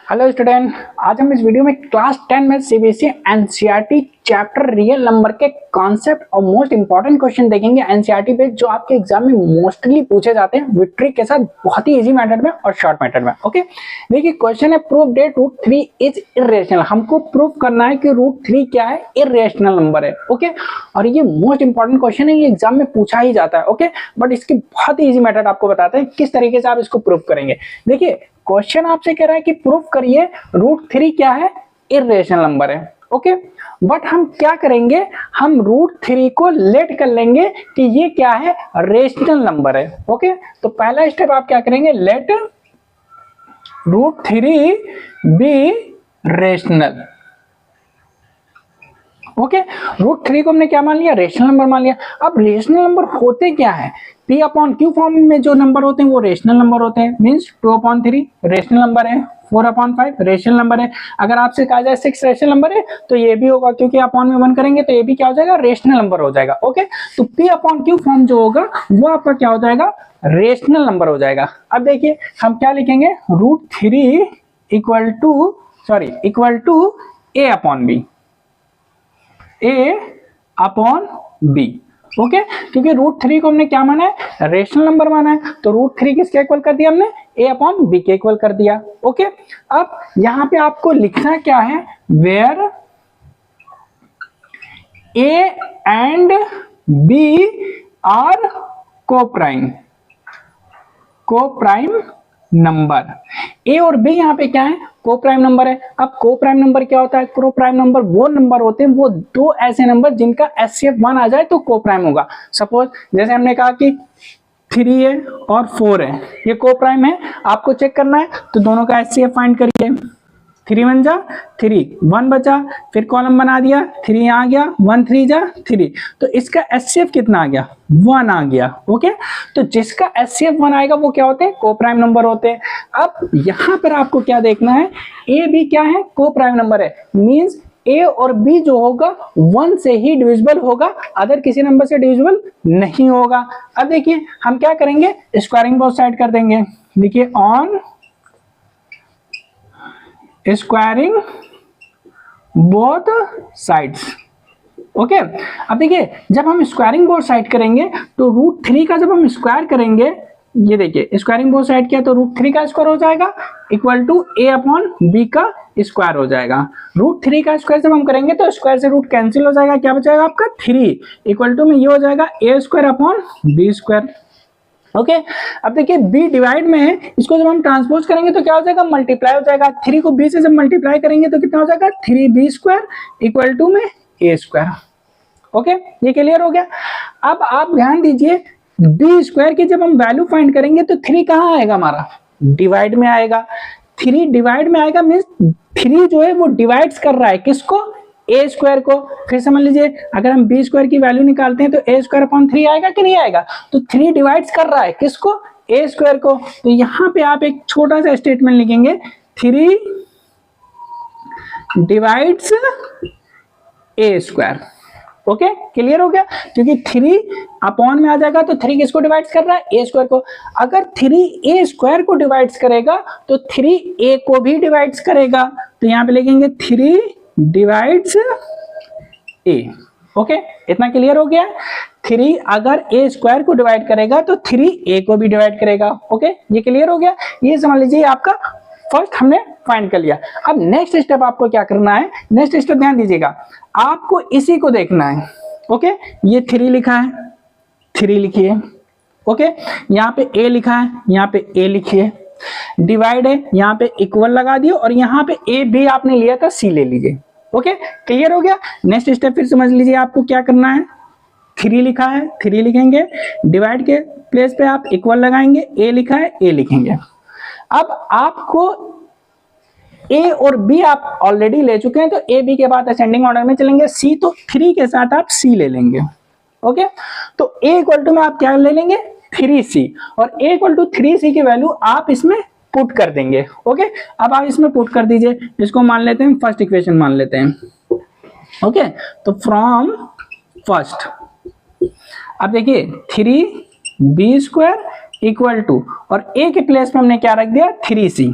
Hello student, आज हम इस वीडियो में क्लास 10 में CBSE NCERT chapter real number के कॉन्सेप्ट और मोस्ट इंपॉर्टेंट क्वेश्चन देखेंगे एनसीईआरटी पे, जो आपके एग्जाम में मोस्टली पूछे जाते हैं विद ट्रिक के साथ, बहुत ही इजी मेथड में और शॉर्ट मेथड में। ओके, देखिए क्वेश्चन है प्रूव दैट √3 इज इरेशनल। हमको प्रूव करना है कि √3 क्या है, इरेशनल नंबर है। ओके, और ये मोस्ट इंपॉर्टेंट क्वेश्चन है, ये एग्जाम में पूछा ही जाता है। ओके, बट इसकी बहुत ही इजी मेथड आपको बताते हैं किस तरीके से आप इसको प्रूव करेंगे। देखिए क्वेश्चन आपसे कह रहा है कि प्रूव करिए √3 क्या है, इरेशनल नंबर है। ओके, बट हम क्या करेंगे, हम √3 को लेट कर लेंगे कि ये क्या है, रेशनल नंबर है। ओके, तो पहला स्टेप आप क्या करेंगे, लेट √3 बी रेशनल। ओके, √3 को हमने क्या मान लिया, रेशनल नंबर मान लिया। अब रेशनल नंबर होते क्या है, P/Q फॉर्म में जो नंबर होते हैं वो रेशनल नंबर होते हैं। मींस 2/3 रेशनल नंबर है, 4/5 रेशनल नंबर है। अगर आपसे कहा जाए 6 रेशनल नंबर है तो ये भी होगा, क्योंकि अपॉन में 1 करेंगे तो ये भी क्या हो जाएगा, रेशनल नंबर हो जाएगा। ओके, तो P/Q फॉर्म जो होगा वो आपका क्या हो जाएगा, रेशनल नंबर हो जाएगा। अब देखिए हम क्या लिखेंगे, √3 equal to A/B, A/B। Okay, क्योंकि √3 को हमने क्या माना है, रेशनल नंबर माना है, तो √3 किसके इक्वल कर दिया हमने, A/B के इक्वल कर दिया। ओके, अब यहां पे आपको लिखना क्या है, where A and B are coprime number. A और बी यहाँ पे क्या है, कोप्राइम नंबर है। अब कोप्राइम नंबर क्या होता है, कोप्राइम नंबर वो नंबर होते हैं, वो दो ऐसे नंबर जिनका HCF 1 आ जाए तो कोप्राइम होगा। सपोज जैसे हमने कहा कि 3 है और 4 है, ये कोप्राइम है। आपको चेक करना है तो दोनों का HCF फाइंड करिए। 3 1 जा 3, 1 बचा, फिर कॉलम बना दिया, 3 यहाँ आ गया, 1 3 जा 3, तो इसका HCF कितना आ गया, 1 आ गया। ओके, तो जिसका HCF 1 आएगा वो क्या होते हैं, कोप्राइम नंबर होते हैं। अब यहाँ पर आपको क्या देखना है, ए बी क्या है, कोप्राइम नंबर है। मींस ए और बी जो होगा 1 से ही डिविजिबल होगा, अदर किसी नंबर से डिविजिबल नहीं होगा। अब देखिए हम क्या करेंगे, स्क्वायरिंग बोथ साइड कर देंगे। देखिए on squaring both sides. Okay, अब देखिए जब हम स्क्वायरिंग बोथ साइड करेंगे तो √3 का जब हम स्क्वायर करेंगे, ये देखिए स्क्वायरिंग बोथ साइड किया तो √3 का स्क्वायर हो जाएगा इक्वल टू A/B का स्क्वायर हो जाएगा। √3 का स्क्वायर जब हम करेंगे तो स्क्वायर से रूट कैंसिल हो जाएगा, क्या बचाएगा आपका 3 इक्वल टू में ये हो जाएगा A²/B²। ओके, अब देखिए b डिवाइड में है, इसको जब हम ट्रांसपोज करेंगे तो क्या हो जाएगा, मल्टीप्लाई हो जाएगा। 3 को b से जब मल्टीप्लाई करेंगे तो कितना हो जाएगा, 3b² इक्वल टू में A²। ओके, ये क्लियर हो गया। अब आप ध्यान दीजिए, b² की जब हम वैल्यू फाइंड करेंगे तो 3 कहाँ आएगा, हमारा डिवाइड में आएगा। 3 डिवाइड में आएगा, मीन्स 3 जो है वो डिवाइड्स कर रहा है किसको, A² को। फिर समझ लीजिए अगर हम B² की वैल्यू निकालते हैं तो A²/3 आएगा कि नहीं आएगा, तो 3 डिवाइड्स कर रहा है किसको, A² को। तो यहाँ पे आप एक छोटा सा स्टेटमेंट लिखेंगे, 3 डिवाइड्स A²। ओके, क्लियर हो गया, क्योंकि 3 अपॉन में आ जाएगा तो 3 किसको डिवाइड्स कर रहा है, A² को। अगर 3 A² को डिवाइड्स करेगा तो 3 A को भी डिवाइड्स करेगा, तो यहाँ पे लिखेंगे 3 डिवाइड्स A। ओके, इतना क्लियर हो गया। 3 अगर A² को डिवाइड करेगा तो 3 A को भी डिवाइड करेगा। ओके, ये क्लियर हो गया। ये समझ लीजिए आपका फर्स्ट हमने फाइंड कर लिया। अब नेक्स्ट स्टेप आपको क्या करना है, नेक्स्ट स्टेप ध्यान दीजिएगा, आपको इसी को देखना है। ओके, ये 3 लिखा है, 3 लिखिए। ओके, यहाँ पे A लिखा है, यहाँ पे A लिखिए। डिवाइड है, यहाँ पे इक्वल लगा दिए, और यहाँ पे A भी आपने लिया था, C ले लीजिए। ओके, क्लियर हो गया। नेक्स्ट स्टेप फिर समझ लीजिए आपको क्या करना है, 3 लिखा है, 3 लिखेंगे, डिवाइड के प्लेस पे आप इक्वल लगाएंगे, A लिखा है, A लिखेंगे। अब आपको A और B आप ऑलरेडी ले चुके हैं, तो A B के बाद असेंडिंग ऑर्डर में चलेंगे। C तो 3 के साथ आप C ले लेंगे। ओके, तो A इक्वल टू में आप क्या ले लेंगे, 3C, और A इक्वल टू 3C की वैल्यू आप इसमें पुट कर देंगे। ओके, अब आप इसमें पुट कर दीजिए, इसको मान लेते हैं फर्स्ट इक्वेशन मान लेते हैं। ओके, तो फ्रॉम फर्स्ट, अब देखिए 3b² इक्वल टू, और ए के प्लेस में हमने क्या रख दिया 3c,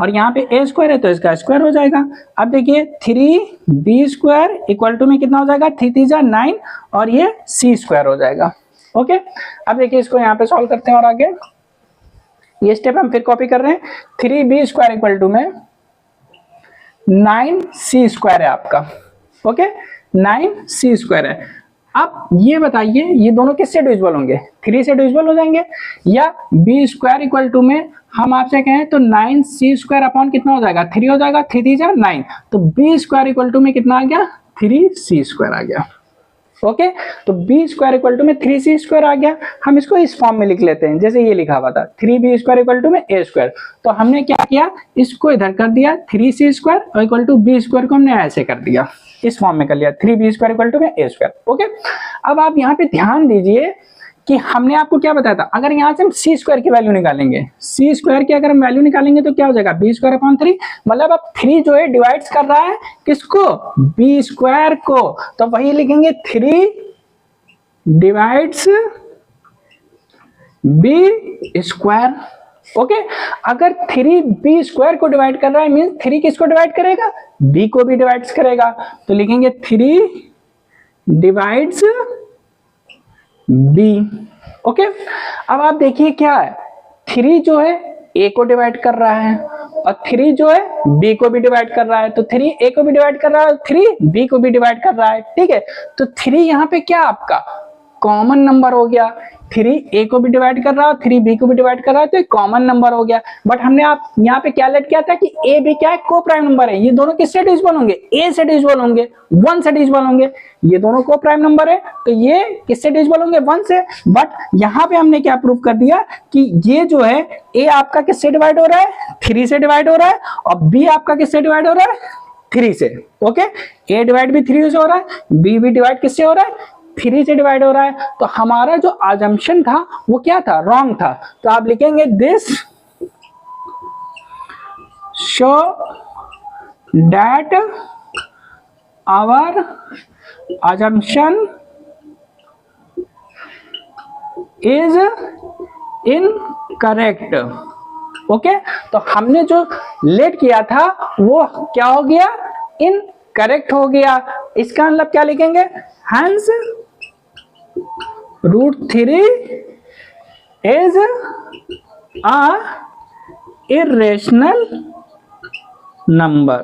और यहाँ पे ए स्क्वायर है तो इसका स्क्वायर हो जाएगा। अब देखिए 3b स्क्वायर इक्वल टू में कितना हो जाएगा 3 3 9, और ये c स्क्वायर हो जाएगा। ओके, अब देखिए इसको यहाँ पे सॉल्व करते हैं और आगे ये स्टेप हम फिर कॉपी कर रहे हैं। 3b स्क्वायर इक्वल टू में 9c स्क्वायर है आपका। ओके, 9c स्क्वायर है। अब ये बताइए ये दोनों किससे डिविजिबल होंगे, 3 से डिविजिबल हो जाएंगे, या b स्क्वायर इक्वल टू में हम आपसे कहें तो 9c स्क्वायर अपॉन कितना हो जाएगा 3 हो जाएगा, 3 3 9, तो b स्क्वायर इक्वल टू में कितना आ गया 3c स्क्वायर आ गया। ओके, तो b स्क्वायर इक्वल टू में 3c स्क्वायर आ गया। हम इसको इस फॉर्म में लिख लेते हैं जैसे ये लिखा हुआ था 3b स्क्वायर इक्वल टू में a स्क्वायर, तो हमने क्या किया इसको इधर कर दिया 3c स्क्वायर और इक्वल टू b स्क्वायर को हमने ऐसे कर दिया, इस फॉर्म में कर लिया 3b स्क्वायर इक्वल टू में a स्क्वायर। ओके, अब आप यहाँ पे ध्यान दीजिए कि हमने आपको क्या बताया था, अगर यहाँ से हम c स्क्वायर की वैल्यू निकालेंगे, c स्क्वायर की अगर हम वैल्यू निकालेंगे तो क्या हो जाएगा b स्क्वायर अपॉन 3, मतलब अब 3 जो है डिवाइड्स कर रहा है किसको b स्क्वायर को, तो वही लिखेंगे 3 डिवाइड्स b स्क्वायर। ओके, अगर 3b स्क्वायर को डिवाइड कर रहा है मींस 3 किसको डिवाइड करेगा b को भी डिवाइड्स करेगा, तो लिखेंगे 3 डिवाइड्स b। ओके, अब आप देखिए क्या है 3 जो है a को डिवाइड कर रहा है और 3 जो है b को भी डिवाइड कर रहा है, तो 3 a को भी डिवाइड कर रहा है और 3 b को भी डिवाइड कर रहा है। ठीक है, तो 3 यहाँ पे क्या आपका कॉमन नंबर हो गया, 3 a को भी डिवाइड कर रहा है 3 b को भी डिवाइड कर रहा है, तो एक कॉमन नंबर हो गया। बट हमने आप यहाँ पे क्या लेट किया था कि a b क्या है को प्राइम नंबर है, ये दोनों किससे डिविजिबल होंगे a से डिविजिबल होंगे, 1 से डिविजिबल होंगे, ये दोनों को प्राइम नंबर है तो ये किससे डिविजिबल होंगे 1 से। बट यहाँ पे हमने क्या प्रूव कर दिया कि ये जो है a आपका किससे डिवाइड हो रहा है 3 से डिवाइड हो रहा है, और b आपका किससे डिवाइड हो रहा है 3 से। ओके, a डिवाइड भी 3 से हो रहा है, b भी डिवाइड किससे हो रहा है 3 से डिवाइड हो रहा है, तो हमारा जो अजम्पशन था वो क्या था रॉन्ग था, तो आप लिखेंगे this show that our assumption is incorrect। Okay, तो हमने जो लेट किया था वो क्या हो गया इनकरेक्ट हो गया। इसका मतलब क्या लिखेंगे hence √3 is a irrational number।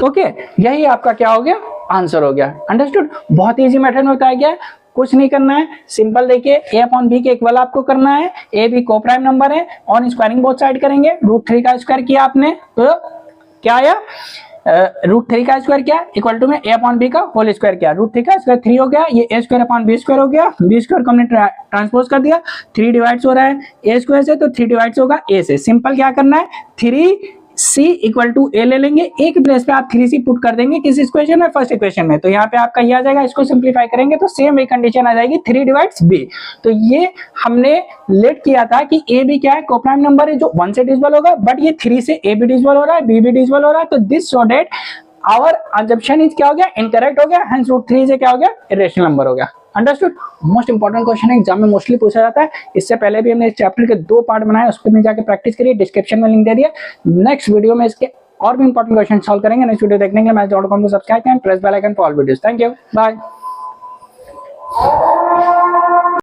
Okay, यही आपका क्या हो गया आंसर हो गया। अंडरस्टूड, बहुत इजी मेथड में बताया गया है, कुछ नहीं करना है, सिंपल देखिए a अपॉन b के इक्वल आपको करना है, a b को प्राइम नंबर है, ऑन स्क्वायरिंग बोथ साइड करेंगे, √3 का स्क्वायर किया आपने तो क्या आया √3 का स्क्वायर किया इक्वल टू में a अपॉन b का होल स्क्वायर किया, √3 का स्क्वायर 3 हो गया, ये a square upon b square हो गया, b स्क्वायर को हमने ट्रांसपोज कर दिया, 3 डिवाइड्स हो रहा है a स्क्वायर से तो 3 डिवाइड्स होगा a से। सिंपल क्या करना है 3c इक्वल टू a ले लेंगे, a के प्लेस पे आप 3c पुट कर देंगे किस इक्वेशन में फर्स्ट इक्वेशन में, तो यहाँ पे आपका ये आ जाएगा, इसको सिंप्लीफाई करेंगे तो सेम वही कंडीशन आ जाएगी 3 डिवाइड्स b। तो ये हमने लेट किया था कि a b क्या है को प्राइम नंबर है जो 1 से डिविजिबल होगा, बट ये 3 से a भी डिविजिबल हो रहा है b भी डिविजिबल हो रहा है, तो this show that our assumption is क्या हो गया इनकरेक्ट हो गया, हेंस √3 से क्या हो गया इरेशनल नंबर हो गया। अंडरस्टूड, मोस्ट इंपॉर्टेंट क्वेश्चन है, एग्जाम में मोस्टली पूछा जाता है। इससे पहले भी हमने इस चैप्टर के 2 पार्ट बनाए, उस पर जाके प्रैक्टिस करिए, डिस्क्रिप्शन में लिंक दे दिया। नेक्स्ट वीडियो में इसके और भी इंपॉर्टेंट क्वेश्चन सॉल्व करेंगे। नेक्स्ट वीडियो देखने के लिए मैथ्स.com को सब्सक्राइब करें, press bell icon for all videos. Thank you, bye.